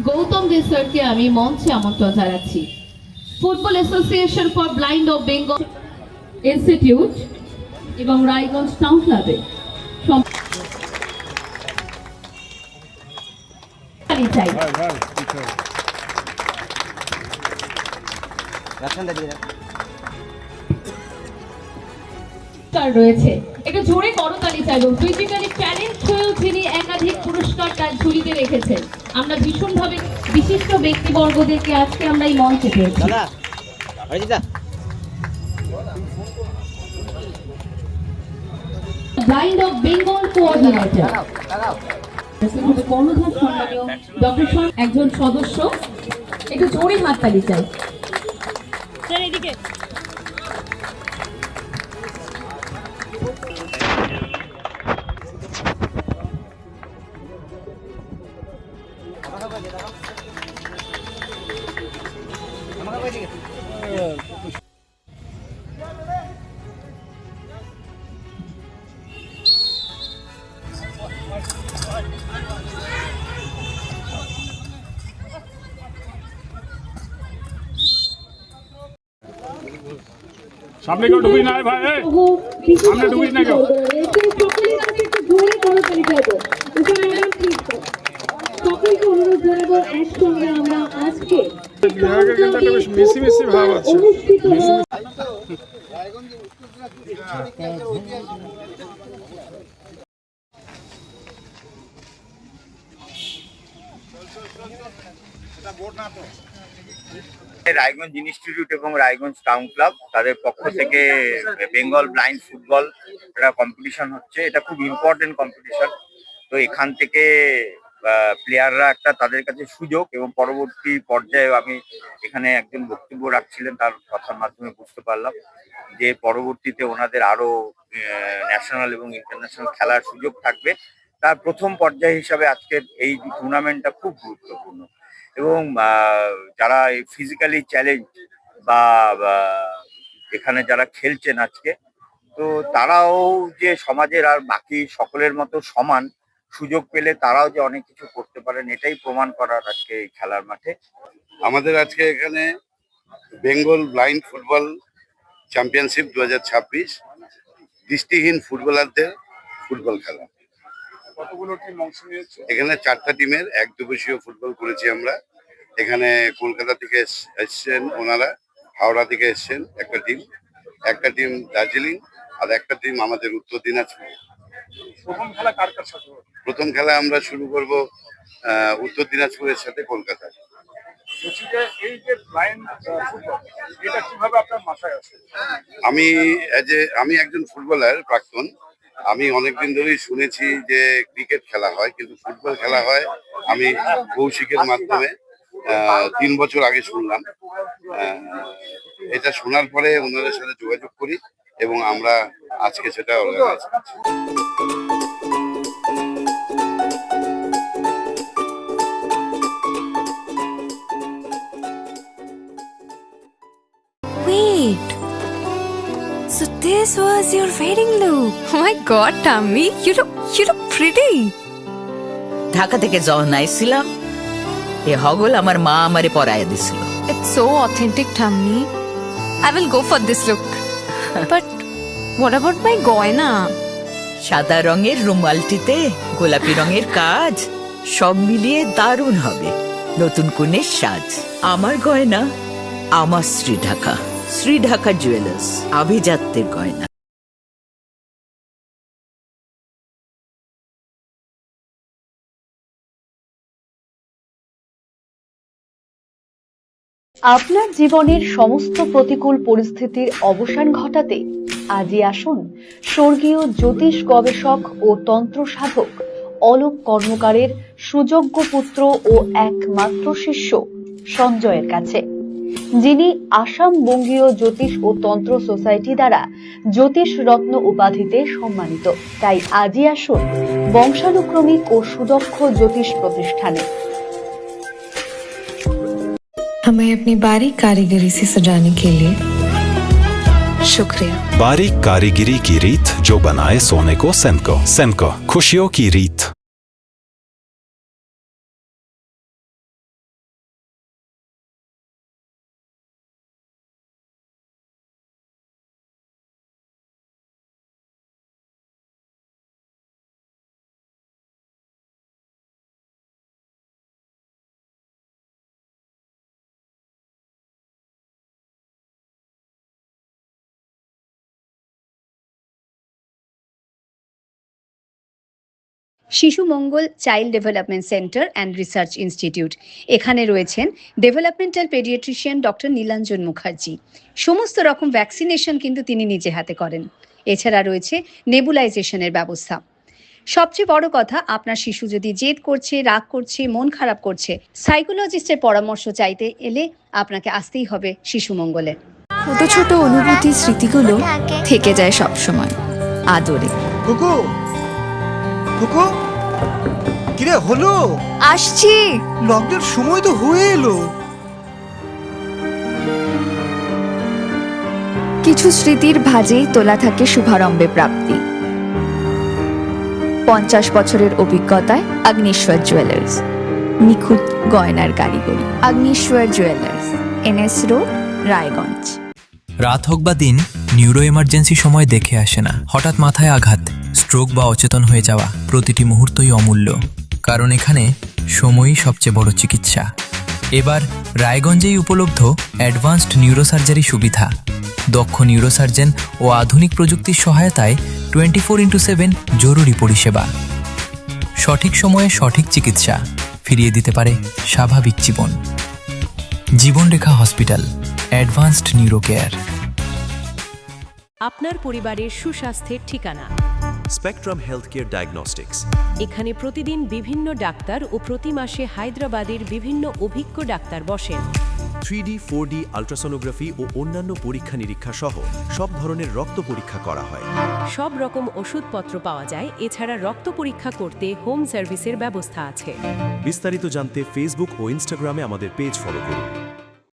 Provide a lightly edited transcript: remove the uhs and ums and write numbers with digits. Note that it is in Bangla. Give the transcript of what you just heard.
গৌতম দে স্যারকে আমি মঞ্চে আমন্ত্রণ জানাচ্ছি। Football association for blind of Bengal institute এবং রায়গঞ্জ টাউন ক্লাবে রয়েছে, একটু জোরে করতালি চাইব। ফিজিক্যালি ট্যালেন্ট হয়েও যিনি একাধিক পুরস্কার তার ঝুলিতে রেখেছেন, আমরা ভীষণভাবে বিশিষ্ট ব্যক্তিবর্গদেরকে আজকে আমরা এই মঞ্চে পেয়েছি। ব্লাইন্ড অফ বেঙ্গল কোঅর্ডিনেটর কর্ণধার সম্মানীয় ডক্টর একজন সদস্য, একটু জোরে হাততালি চাই। এদিকে सामने को डूबी ना है भाई, सामने डूबी ना क्यों? मिसी मिसी भाव আছে। রায়গঞ্জ ইনস্টিটিউট এবং রায়গঞ্জ টাউন ক্লাব তাদের পক্ষ থেকে বেঙ্গল ব্লাইন্ড ফুটবল একটা কম্পিটিশন হচ্ছে। এটা খুব ইম্পর্টেন্ট কম্পিটিশন। তো এখান থেকে প্লেয়াররা একটা তাদের কাছে সুযোগ, এবং পরবর্তী পর্যায়ে আমি এখানে একজন বক্তব্য রাখছিলেন, তার কথার মাধ্যমে বুঝতে পারলাম যে পরবর্তীতে ওনাদের আরো ন্যাশনাল এবং ইন্টারন্যাশনাল খেলার সুযোগ থাকবে। তার প্রথম পর্যায় হিসাবে আজকের এই টুর্নামেন্টটা খুব গুরুত্বপূর্ণ। এবং যারা ফিজিক্যালি চ্যালেঞ্জ বা এখানে যারা খেলছেন আজকে, তো তারাও যে সমাজের আর বাকি সকলের মতো সমান সুযোগ পেলে তারাও যে অনেক কিছু করতে পারেন, এটাই প্রমাণ করার আজকে এই খেলার মাঠে। আমাদের আজকে এখানে বেঙ্গল ব্লাইন্ড ফুটবল চ্যাম্পিয়নশিপ 2026 দৃষ্টিহীন ফুটবলারদের ফুটবল খেলা। কতগুলো টিম অংশ নিয়েছে? এখানে 4টা টিমের এক দিবসীয় ফুটবল করেছি আমরা। এখানে কলকাতা থেকে এসছেন ওনারা, হাওড়া থেকে এসছেন একটা টিম দার্জিলিং, আর একটা টিম আমাদের উত্তর দিনাজপুর। প্রথম খেলা কার কার সাথে? প্রথম খেলা আমরা শুরু করব উত্তর দিনাজপুরের সাথে কলকাতা। এই যে ব্লাইন্ড ফুটবল, এটা কিভাবে আপনার মাথায় আসে? আমি একজন ফুটবলার প্রাক্তন। আমি অনেকদিন ধরেই শুনেছি যে ক্রিকেট খেলা হয়, কিন্তু ফুটবল খেলা হয় আমি কৌশিকের মাধ্যমে 3 বছর আগে শুনলাম। এটা শোনার পরে ওনাদের সাথে যোগাযোগ করি এবং আমরা আজকে সেটা অর্গানাইজ করছি। Wait. So this was your wedding look. Oh my god, Tammy, you look pretty. Dhaka থেকে যখন আইছিলাম, এ হগল আমার মা আমারে পরাইয়া দিছিল। It's so authentic, Tammy. I will go for this look. But what about my goina? সাদা রঙের রুমালটিতে গোলাপি রঙের কাজ, সব মিলিয়ে দারুণ হবে নতুন কনের সাজ। আমার গয়না আমার শ্রী ঢাকা জুয়েলার্স, আভিজাত্যের গয়না। আপনার জীবনের সমস্ত প্রতিকূল পরিস্থিতির অবসান ঘটাতে আজই আসুন স্বর্গীয় জ্যোতিষ গবেষক ও তন্ত্র সাধক অলোক কর্মকারের সুযোগ্য পুত্র ও একমাত্র শিষ্য সঞ্জয়ের কাছে, যিনি আসাম বঙ্গীয় জ্যোতিষ ও তন্ত্র সোসাইটি দ্বারা জ্যোতিষ রত্ন উপাধিতে সম্মানিত। তাই আজই আসুন বংশানুক্রমিক ও সুদক্ষ জ্যোতিষ প্রতিষ্ঠানে। हमें अपनी बारीक कारीगरी से सजाने के लिए शुक्रिया। बारीक कारीगरी की रीत जो बनाए सोने को सेमको खुशियों की रीत। শিশু মঙ্গল child development centre and research institute. এখানে রয়েছেন developmental paediatrician doctor Nilanjan Mukherjee. সমস্ত রকম ভ্যাকসিনেশন কিন্তু তিনি নিজে হাতে করেন। এছাড়া রয়েছে নেবুলাইজেশনের ব্যবস্থা। সবচেয়ে বড় কথা, আপনার শিশু যদি জেদ করছে, রাগ করছে, মন খারাপ করছে, সাইকোলজিস্টের পরামর্শ চাইতে এলে আপনাকে আসতেই হবে শিশু মঙ্গলে। ছোট ছোট অনুভূতি স্মৃতিগুলো থেকে যায় সব সময় আদরে। কুকু কুকু কিরে হলো? আসছি। লকডাউন সময় তো হয়ে এলো। কিছু স্মৃতির ভাজেই তোলা থাকে শুভারম্ভে প্রাপ্তি। 50 বছরের অভিজ্ঞতায় অগ্নিশ্বর জুয়েলার্স, নিখুঁত গয়নার কারিগরি। Agnishwar jewellers, NS road, Raiganj. রাত হোক বা দিন, নিউরো এমার্জেন্সি সময় দেখে আসে না। হঠাৎ মাথায় আঘাত, স্ট্রোক বা অচেতন হয়ে যাওয়া, প্রতিটি মুহূর্তই অমূল্য, কারণ এখানে সময়ই সবচেয়ে বড় চিকিৎসা। এবার রায়গঞ্জেই উপলব্ধ অ্যাডভান্সড নিউরোসার্জারি সুবিধা। দক্ষ নিউরোসার্জন ও আধুনিক প্রযুক্তির সহায়তায় 24x7 জরুরি পরিষেবা। সঠিক সময়ে সঠিক চিকিৎসা ফিরিয়ে দিতে পারে স্বাভাবিক জীবন। জীবনরেখা হসপিটাল, অ্যাডভান্সড নিউরো কেয়ার। আপনার পরিবারের সুস্বাস্থ্যের ঠিকানা স্পেকট্রাম হেলথকেয়ার ডায়াগনস্টিক্স। এখানে প্রতিদিন বিভিন্ন ডাক্তার ও প্রতি মাসে হায়দ্রাবাদের বিভিন্ন অভিজ্ঞ ডাক্তার বসেন। 3D, 4D আল্ট্রাসোনোগ্রাফি ও অন্যান্য পরীক্ষা নিরীক্ষা সহ সব ধরনের রক্ত পরীক্ষা করা হয়। সব রকম ওষুধপত্র পাওয়া যায়। এছাড়া রক্ত পরীক্ষা করতে হোম সার্ভিসের ব্যবস্থা আছে। বিস্তারিত জানতে ফেসবুক ও ইনস্টাগ্রামে আমাদের পেজ ফলো করুন।